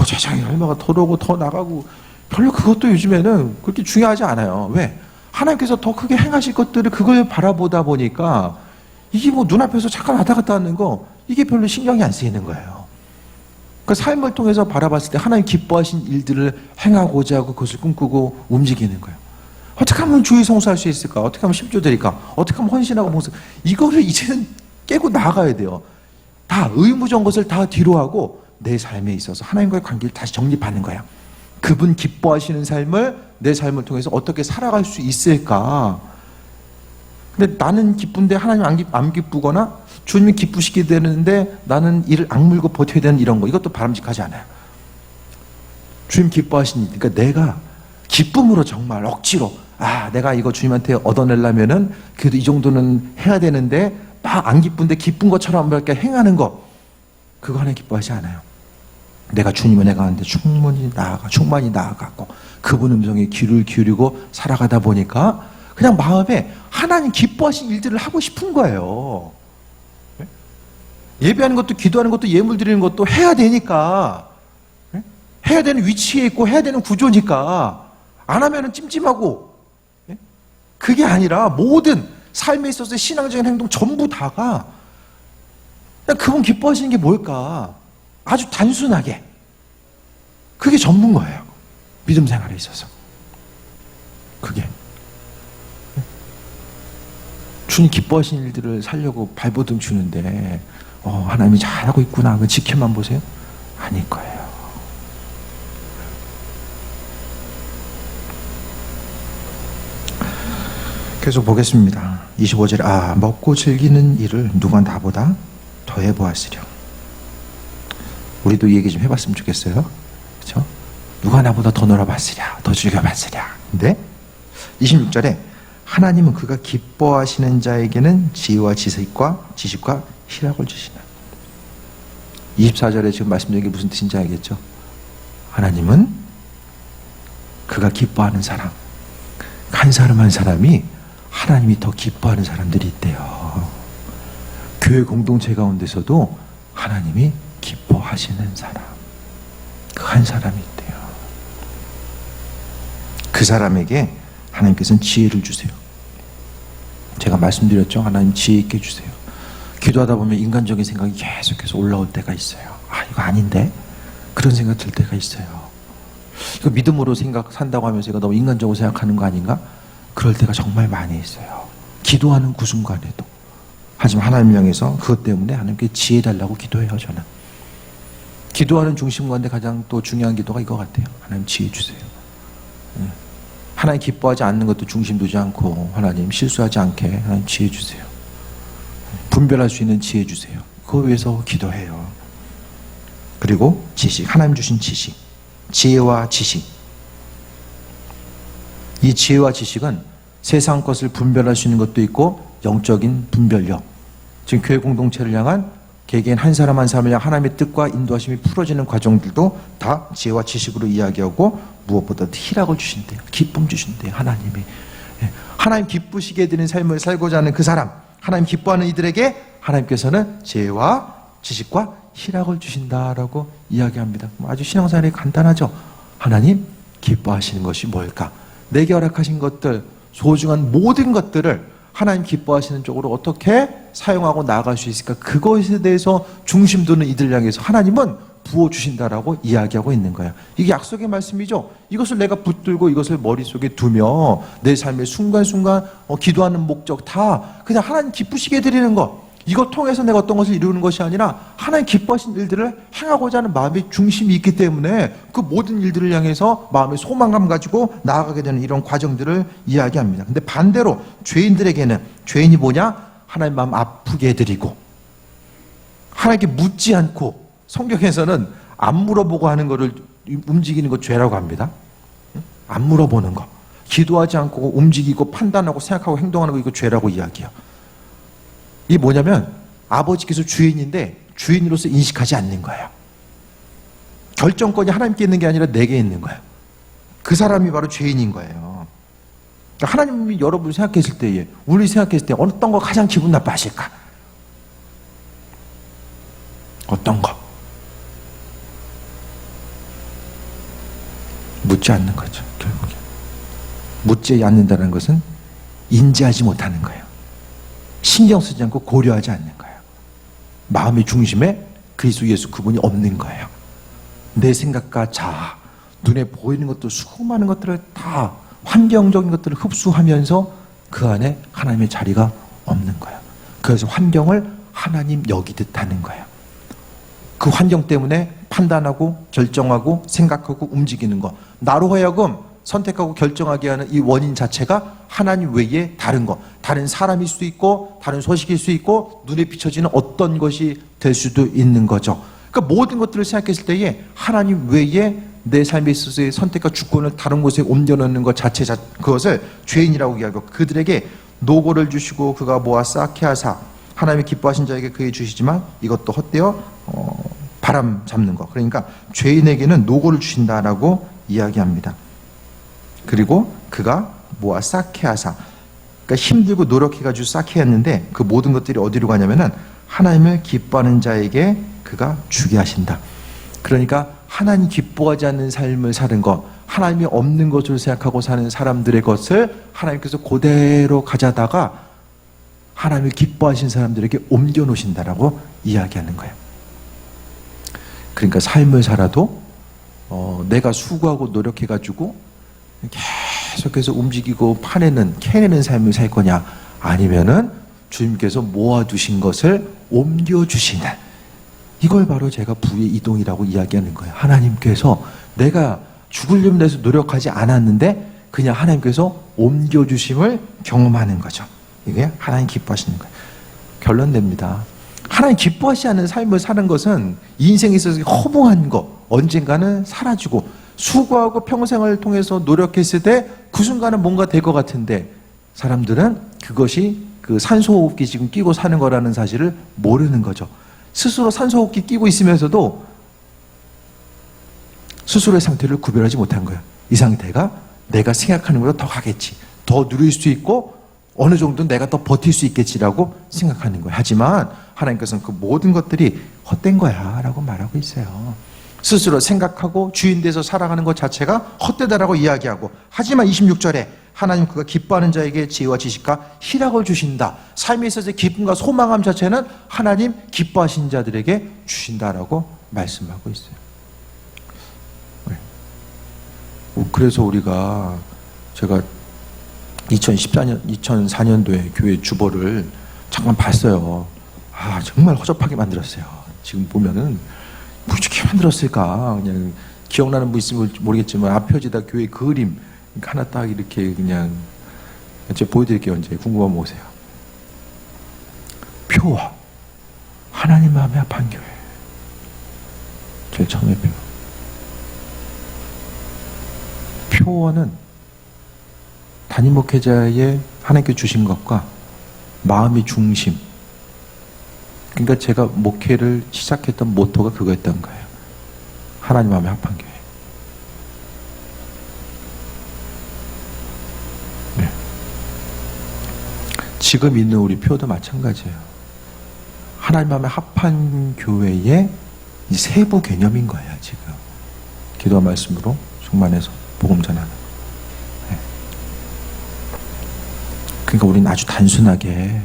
[SPEAKER 1] 세상에 얼마가 더 오고 더 나가고 별로 그것도 요즘에는 그렇게 중요하지 않아요. 왜? 하나님께서 더 크게 행하실 것들을 그걸 바라보다 보니까 이게 눈앞에서 잠깐 왔다 갔다 하는 거, 이게 별로 신경이 안 쓰이는 거예요. 그 삶을 통해서 바라봤을 때 하나님 기뻐하신 일들을 행하고자 하고 그것을 꿈꾸고 움직이는 거예요. 어떻게 하면 주의 성수할 수 있을까? 어떻게 하면 10조 드릴까? 어떻게 하면 헌신하고 봉사? 이거를 이제는 깨고 나가야 돼요. 다 의무적인 것을 다 뒤로 하고 내 삶에 있어서 하나님과의 관계를 다시 정립하는 거예요. 그분 기뻐하시는 삶을 내 삶을 통해서 어떻게 살아갈 수 있을까? 근데 나는 기쁜데 하나님 안 기쁘거나 주님이 기쁘시게 되는데 나는 이를 악물고 버텨야 되는 이런 거, 이것도 바람직하지 않아요. 주님 기뻐하시니, 그러니까 내가 기쁨으로 정말 억지로 내가 이거 주님한테 얻어내려면은 그래도 이 정도는 해야 되는데 막 안 기쁜데 기쁜 것처럼 이렇게 행하는 거, 그거 하나님 기뻐하지 않아요. 내가 주님 은혜 가운데 충만히 나아가고 그분 음성에 귀를 기울이고 살아가다 보니까 그냥 마음에 하나님 기뻐하신 일들을 하고 싶은 거예요. 예배하는 것도 기도하는 것도 예물 드리는 것도 해야 되니까, 해야 되는 위치에 있고 해야 되는 구조니까 안 하면은 찜찜하고, 그게 아니라 모든 삶에 있어서의 신앙적인 행동 전부 다가 그냥 그분 기뻐하시는 게 뭘까? 아주 단순하게 그게 전부인 거예요. 믿음 생활에 있어서 그게. 주님 기뻐하시는 일들을 살려고 발버둥 주는데 하나님이 잘하고 있구나 그거 지켜만 보세요? 아닐 거예요. 계속 보겠습니다. 25절에 먹고 즐기는 일을 누가 나보다 더해 보았으려. 우리도 이 얘기 좀 해봤으면 좋겠어요. 그렇죠? 누가 나보다 더 놀아봤으랴, 더 즐겨봤으랴. 근데 26절에 하나님은 그가 기뻐하시는 자에게는 지혜와 지식과 희락을 주시나. 24절에 지금 말씀드린 게 무슨 뜻인지 알겠죠? 하나님은 그가 기뻐하는 사람, 한 사람 한 사람이 하나님이 더 기뻐하는 사람들이 있대요. 교회 공동체 가운데서도 하나님이 기뻐하시는 사람, 그 한 사람이 있대요. 그 사람에게 하나님께서는 지혜를 주세요. 제가 말씀드렸죠. 하나님 지혜 있게 주세요. 기도하다 보면 인간적인 생각이 계속해서 올라올 때가 있어요. 이거 아닌데? 그런 생각 들 때가 있어요. 이거 믿음으로 산다고 하면서 이거 너무 인간적으로 생각하는 거 아닌가? 그럴 때가 정말 많이 있어요. 기도하는 그 순간에도. 하지만 하나님 향해서 그것 때문에 하나님께 지혜 달라고 기도해요. 저는 기도하는 중심 가운데 가장 또 중요한 기도가 이거 같아요. 하나님 지혜 주세요. 하나님 기뻐하지 않는 것도 중심 두지 않고 하나님 실수하지 않게 하나님 지혜 주세요. 분별할 수 있는 지혜 주세요. 그거 위해서 기도해요. 그리고 지식, 하나님 주신 지식, 지혜와 지식. 이 지혜와 지식은 세상 것을 분별할 수 있는 것도 있고 영적인 분별력. 지금 교회 공동체를 향한 개개인 한 사람 한 사람을 향한 하나님의 뜻과 인도하심이 풀어지는 과정들도 다 지혜와 지식으로 이야기하고 무엇보다도 희락을 주신대요. 기쁨 주신대요. 하나님이. 하나님 기쁘시게 해드리는 삶을 살고자 하는 그 사람, 하나님 기뻐하는 이들에게 하나님께서는 지혜와 지식과 희락을 주신다라고 이야기합니다. 아주 신앙생활이 간단하죠. 하나님 기뻐하시는 것이 뭘까? 내게 허락하신 것들, 소중한 모든 것들을 하나님 기뻐하시는 쪽으로 어떻게 사용하고 나아갈 수 있을까? 그것에 대해서 중심 두는 이들 향해서 하나님은 부어주신다라고 이야기하고 있는 거야. 이게 약속의 말씀이죠. 이것을 내가 붙들고 이것을 머릿속에 두며 내 삶의 순간순간 기도하는 목적 다 그냥 하나님 기쁘시게 드리는 것. 이것 통해서 내가 어떤 것을 이루는 것이 아니라 하나님 기뻐하신 일들을 행하고자 하는 마음의 중심이 있기 때문에 그 모든 일들을 향해서 마음의 소망감 가지고 나아가게 되는 이런 과정들을 이야기합니다. 근데 반대로 죄인들에게는 죄인이 뭐냐? 하나님 마음 아프게 해드리고 하나님께 묻지 않고 성경에서는 안 물어보고 하는 것을 움직이는 것 죄라고 합니다. 안 물어보는 거. 기도하지 않고 움직이고 판단하고 생각하고 행동하는 거 이거 죄라고 이야기해요. 이게 뭐냐면 아버지께서 주인인데 주인으로서 인식하지 않는 거예요. 결정권이 하나님께 있는 게 아니라 내게 있는 거예요. 그 사람이 바로 죄인인 거예요. 그러니까 하나님이 여러분이 생각했을 때에 우리 생각했을 때 어떤 거 가장 기분 나빠하실까? 어떤 거? 묻지 않는 거죠. 결국에 묻지 않는다는 것은 인지하지 못하는 거예요. 신경 쓰지 않고 고려하지 않는 거예요. 마음의 중심에 그리스도 예수 그분이 없는 거예요. 내 생각과 자아, 눈에 보이는 것들 수많은 것들을 다 환경적인 것들을 흡수하면서 그 안에 하나님의 자리가 없는 거예요. 그래서 환경을 하나님 여기듯 하는 거예요. 그 환경 때문에 판단하고 결정하고 생각하고 움직이는 것. 나로 하여금 선택하고 결정하게 하는 이 원인 자체가 하나님 외에 다른 것, 다른 사람일 수도 있고 다른 소식일 수 있고 눈에 비춰지는 어떤 것이 될 수도 있는 거죠. 그러니까 모든 것들을 생각했을 때에 하나님 외에 내 삶에 있어서의 선택과 주권을 다른 곳에 옮겨놓는 것 자체 그것을 죄인이라고 이야기하고 그들에게 노고를 주시고 그가 모아 쌓게 하사 하나님이 기뻐하신 자에게 그에 주시지만 이것도 헛되어 바람 잡는 것. 그러니까 죄인에게는 노고를 주신다라고 이야기합니다. 그리고 그가 모아 쌓게 하사 그러니까 힘들고 노력해가지고 쌓게 했는데 그 모든 것들이 어디로 가냐면은 하나님을 기뻐하는 자에게 그가 주게 하신다. 그러니까 하나님 기뻐하지 않는 삶을 사는 것, 하나님이 없는 것으로 생각하고 사는 사람들의 것을 하나님께서 그대로 가져다가 하나님을 기뻐하신 사람들에게 옮겨 놓으신다라고 이야기하는 거예요. 그러니까 삶을 살아도 내가 수고하고 노력해가지고 계속해서 움직이고 캐내는 삶을 살 거냐, 아니면은 주님께서 모아두신 것을 옮겨주시는, 이걸 바로 제가 부의 이동이라고 이야기하는 거예요. 하나님께서 내가 죽으려면 해서 노력하지 않았는데 그냥 하나님께서 옮겨주심을 경험하는 거죠. 이게 하나님 기뻐하시는 거예요. 결론 냅니다. 하나님 기뻐하지 않는 삶을 사는 것은 인생에 있어서 허무한 거, 언젠가는 사라지고, 수고하고 평생을 통해서 노력했을 때 그 순간은 뭔가 될 것 같은데 사람들은 그것이 그 산소호흡기 지금 끼고 사는 거라는 사실을 모르는 거죠. 스스로 산소호흡기 끼고 있으면서도 스스로의 상태를 구별하지 못한 거예요. 이 상태가 내가 생각하는 것보다 더 가겠지, 더 누릴 수 있고 어느 정도는 내가 더 버틸 수 있겠지라고 생각하는 거예요. 하지만 하나님께서는 그 모든 것들이 헛된 거야 라고 말하고 있어요. 스스로 생각하고 주인 돼서 살아가는 것 자체가 헛되다라고 이야기하고, 하지만 26절에 하나님 그가 기뻐하는 자에게 지혜와 지식과 희락을 주신다. 삶에 있어서 기쁨과 소망함 자체는 하나님 기뻐하신 자들에게 주신다라고 말씀하고 있어요. 그래서 우리가, 제가 2004년도에 교회 주보를 잠깐 봤어요. 정말 허접하게 만들었어요. 지금 보면은 어떻게 만들었을까? 그냥 기억나는 분 있으면 모르겠지만 앞표지다 교회 그림 하나 딱 이렇게 그냥 제가 보여드릴게요. 이제 궁금하면 오세요. 표어, 하나님 마음에 합한 교회. 제일 처음에 표어는 담임 목회자의 하나님께 주신 것과 마음의 중심, 그러니까 제가 목회를 시작했던 모토가 그거였던 거예요. 하나님 마음에 합한 교회. 네. 지금 있는 우리 표도 마찬가지예요. 하나님 마음에 합한 교회의 이 세부 개념인 거예요. 지금 기도와 말씀으로 충만해서 복음 전하는. 네. 그러니까 우리는 아주 단순하게,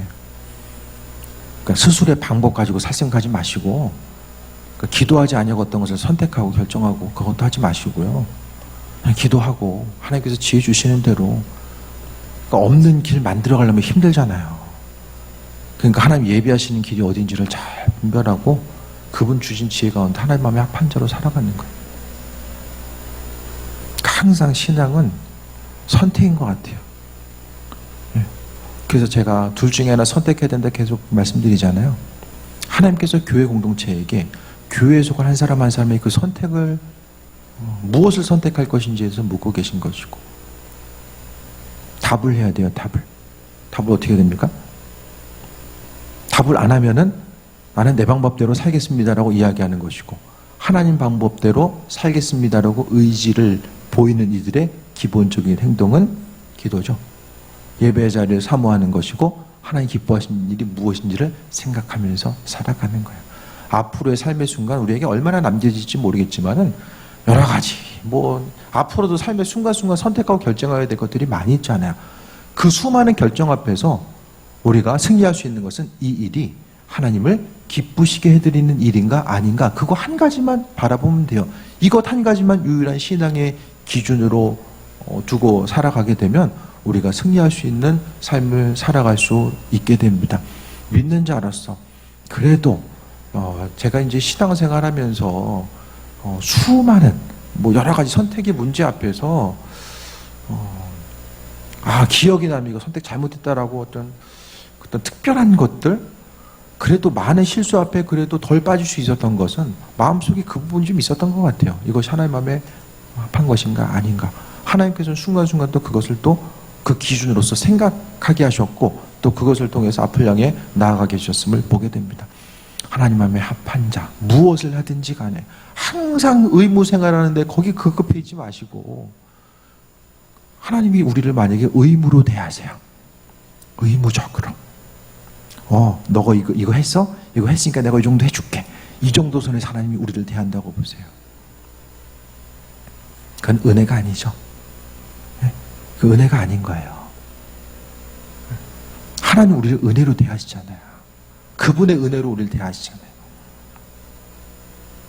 [SPEAKER 1] 그러니까 스스로의 방법 가지고 살생하지 마시고, 그러니까 기도하지 아니하고 어떤 것을 선택하고 결정하고 그것도 하지 마시고요. 그냥 기도하고 하나님께서 지혜 주시는 대로, 그러니까 없는 길 만들어 가려면 힘들잖아요. 그러니까 하나님 예비하시는 길이 어딘지를 잘 분별하고 그분 주신 지혜 가운데 하나님 마음에 합한 자로 살아가는 거예요. 항상 신앙은 선택인 것 같아요. 그래서 제가 둘 중에 하나 선택해야 된다 계속 말씀드리잖아요. 하나님께서 교회 공동체에게 교회에 속한 한 사람 한 사람의 그 선택을, 무엇을 선택할 것인지에서 묻고 계신 것이고, 답을 해야 돼요. 답을 어떻게 해야 됩니까? 답을 안 하면은 나는 내 방법대로 살겠습니다라고 이야기하는 것이고, 하나님 방법대로 살겠습니다라고 의지를 보이는 이들의 기본적인 행동은 기도죠. 예배의 자리를 사모하는 것이고, 하나님 기뻐하시는 일이 무엇인지를 생각하면서 살아가는 거예요. 앞으로의 삶의 순간 우리에게 얼마나 남겨질지 모르겠지만은 여러 가지, 앞으로도 삶의 순간순간 선택하고 결정해야 될 것들이 많이 있잖아요. 그 수많은 결정 앞에서 우리가 승리할 수 있는 것은 이 일이 하나님을 기쁘시게 해드리는 일인가 아닌가, 그거 한 가지만 바라보면 돼요. 이것 한 가지만 유일한 신앙의 기준으로 두고 살아가게 되면 우리가 승리할 수 있는 삶을 살아갈 수 있게 됩니다. 믿는 자로서 그래도 제가 이제 신앙생활 하면서 수많은 여러 가지 선택의 문제 앞에서 기억이 나면 이거 선택 잘못했다라고 어떤 특별한 것들, 그래도 많은 실수 앞에 그래도 덜 빠질 수 있었던 것은 마음속에 그 부분이 좀 있었던 것 같아요. 이것이 하나님 마음에 합한 것인가 아닌가. 하나님께서는 순간순간 또 그것을 또 그 기준으로서 생각하게 하셨고, 또 그것을 통해서 앞을 향해 나아가게 하셨음을 보게 됩니다. 하나님 마음에 합한 자, 무엇을 하든지 간에 항상 의무 생활하는데 거기 급급해지지 마시고, 하나님이 우리를 만약에 의무로 대하세요. 의무적으로. 너가 이거 했어? 이거 했으니까 내가 이 정도 해줄게. 이 정도 선에서 하나님이 우리를 대한다고 보세요. 그건 은혜가 아니죠. 그 은혜가 아닌 거예요. 하나님 우리를 은혜로 대하시잖아요. 그분의 은혜로 우리를 대하시잖아요.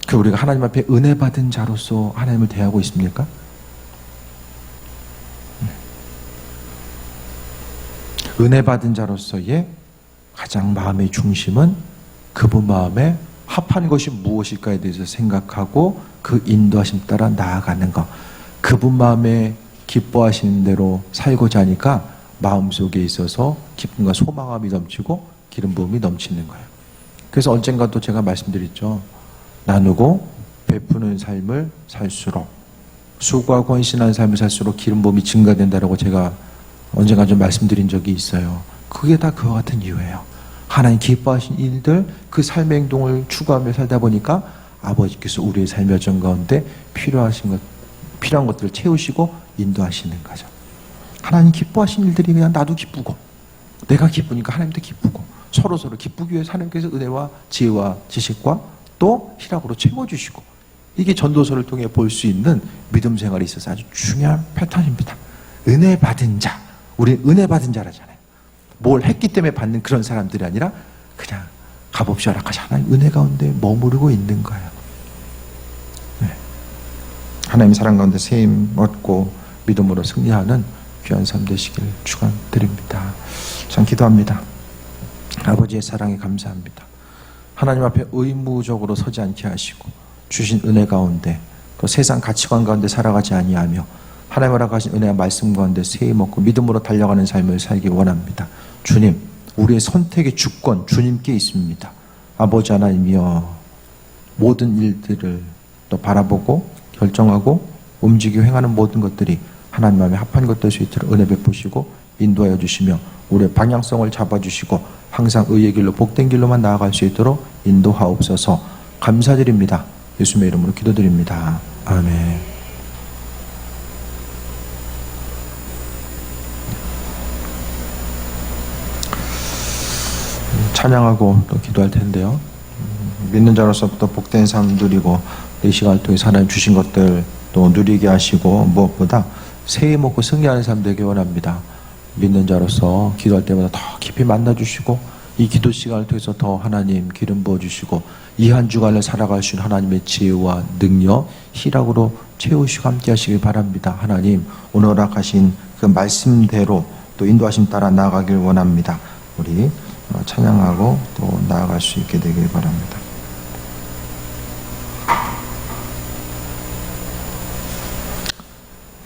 [SPEAKER 1] 그 우리가 하나님 앞에 은혜 받은 자로서 하나님을 대하고 있습니까? 은혜 받은 자로서의 가장 마음의 중심은 그분 마음에 합한 것이 무엇일까에 대해서 생각하고 그 인도하심 따라 나아가는 것. 그분 마음에 기뻐하시는 대로 살고자 하니까 마음속에 있어서 기쁨과 소망함이 넘치고 기름 부음이 넘치는 거예요. 그래서 언젠가도 제가 말씀드렸죠. 나누고 베푸는 삶을 살수록, 수고하고 헌신하는 삶을 살수록 기름 부음이 증가된다라고 제가 언젠가 좀 말씀드린 적이 있어요. 그게 다 그와 같은 이유예요. 하나님 기뻐하신 일들, 그 삶의 행동을 추구하며 살다 보니까 아버지께서 우리의 삶의 여정 가운데 필요한 것들을 채우시고 인도하시는 거죠. 하나님 기뻐하신 일들이 그냥 나도 기쁘고, 내가 기쁘니까 하나님도 기쁘고, 서로 기쁘기 위해서 하나님께서 은혜와 지혜와 지식과 또 희락으로 채워주시고, 이게 전도서를 통해 볼 수 있는 믿음 생활이 있어서 아주 중요한 패턴입니다. 은혜 받은 자, 우리 은혜 받은 자라잖아요. 뭘 했기 때문에 받는 그런 사람들이 아니라 그냥 값없이 허락하신 하나님 은혜 가운데 머무르고 있는 거예요. 네. 하나님 사랑 가운데 세임 얻고 믿음으로 승리하는 귀한 삶 되시길 축원드립니다. 전 기도합니다. 아버지의 사랑에 감사합니다. 하나님 앞에 의무적으로 서지 않게 하시고 주신 은혜 가운데 또 세상 가치관 가운데 살아가지 아니하며 하나님 허락하신 은혜와 말씀 가운데 세임 얻고 믿음으로 달려가는 삶을 살기 원합니다. 주님, 우리의 선택의 주권 주님께 있습니다. 아버지 하나님이여, 모든 일들을 또 바라보고 결정하고 움직이고 행하는 모든 것들이 하나님 마음에 합한 것 될 수 있도록 은혜 베푸시고 인도하여 주시며 우리의 방향성을 잡아주시고 항상 의의 길로 복된 길로만 나아갈 수 있도록 인도하옵소서. 감사드립니다. 예수님의 이름으로 기도드립니다. 아멘. 찬양하고 또 기도할 텐데요. 믿는 자로서부터 복된 삶 누리고 이 시간을 통해 하나님 주신 것들 또 누리게 하시고 무엇보다 새해 먹고 승리하는 삶 되기 원합니다. 믿는 자로서 기도할 때마다 더 깊이 만나주시고 이 기도 시간을 통해서 더 하나님 기름 부어주시고 이 한 주간을 살아갈 수 있는 하나님의 지혜와 능력, 희락으로 채우시고 함께 하시길 바랍니다. 하나님 오늘 허락하신 그 말씀대로 또 인도하심 따라 나아가길 원합니다. 우리 찬양하고 또 나아갈 수 있게 되길 바랍니다.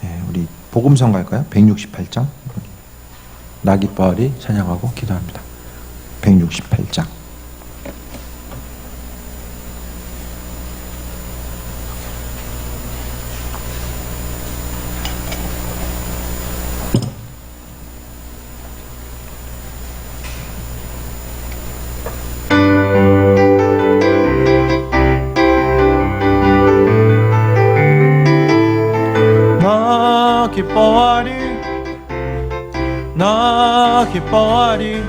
[SPEAKER 1] 네, 우리 복음성 갈까요? 168장 나 기뻐하리 찬양하고 기도합니다. 168장. 기뻐하리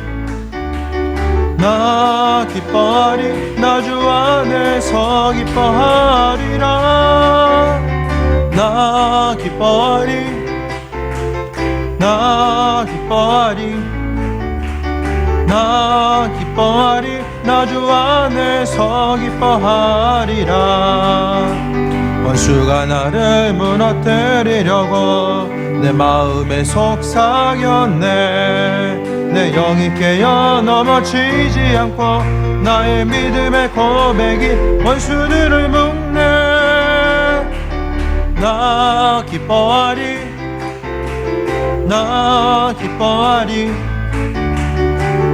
[SPEAKER 1] 나 기뻐하리 나 주 안에서 기뻐하리라 나 기뻐하리 나 기뻐하리 나 기뻐하리 나 주 안에서 기뻐하리라 원수가 나를 무너뜨리려고 내 마음에 속삭였네 내 영이 깨어 넘어지지 않고 나의 믿음의 고백이 원수들을 묶네 나 기뻐하리 나 기뻐하리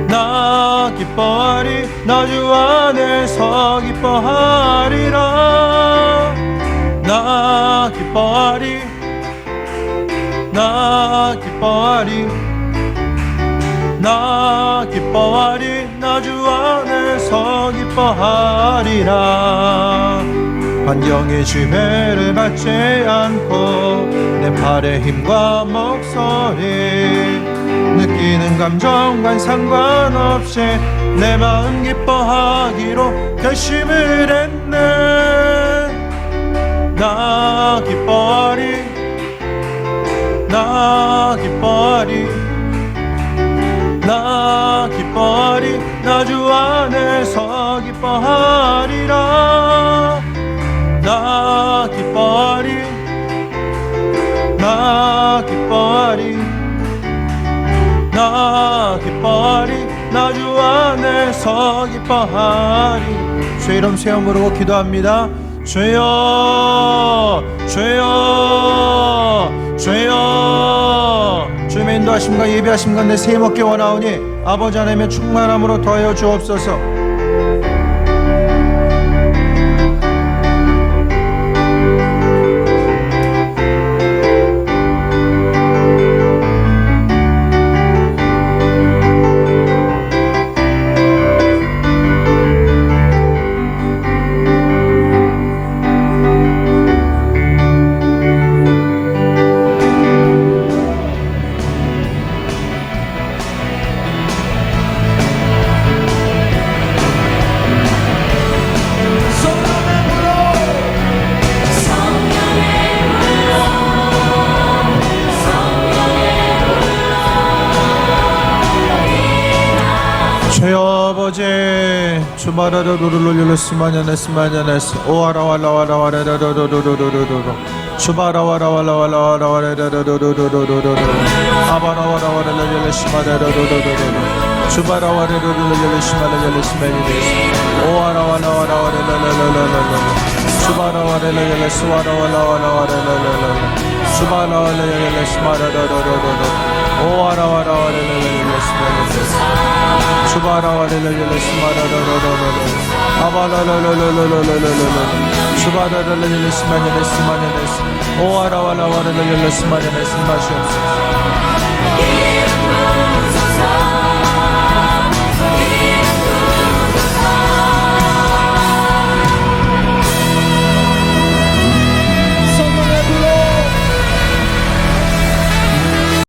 [SPEAKER 1] 나 기뻐하리 나 주 안에서 기뻐하리라 나 기뻐하리 나 기뻐하리 나 기뻐하리 나 주 안에서 기뻐하리라 환경의 지배를 받지 않고 내 팔의 힘과 목소리 느끼는 감정과 상관없이 내 마음 기뻐하기로 결심을 했네 나 기뻐하리 나 기뻐하리 나 기뻐하리 나 주 안에서 기뻐하리라 나 기뻐하리 나 기뻐하리 나 기뻐하리 나 주 안에서 안에서 기뻐하리. 주의 이름 세워 부르고 기도합니다. 주여 주여 주여. 주님의 인도하심과 예비하심 가운데 새 먹기 원하오니 아버지 하나님의 충만함으로 더하여 주옵소서. 아버지 주바라로로로로로 스마냐네스 오아라와라와라와라로로로로로로 주바라와라와라와라와라와라로로로로로 아바라와라와라로로로 스마라로로로로로 주바라와라로로로로 스마라로로로 스마리데스 오아라와라와라와라로로로로로 주바라와라로로로 스와라와라와라와라로로로 주바라와라로로로 스마라로로로로 오아라와라와라로로로 스마리데스 주바라와레레레레 스마라라라라라 아바라라라라라라라라 주바라라라라라 스마냐네 스마냐네 오아라와라와라라라 스마냐네 스마시옵소서.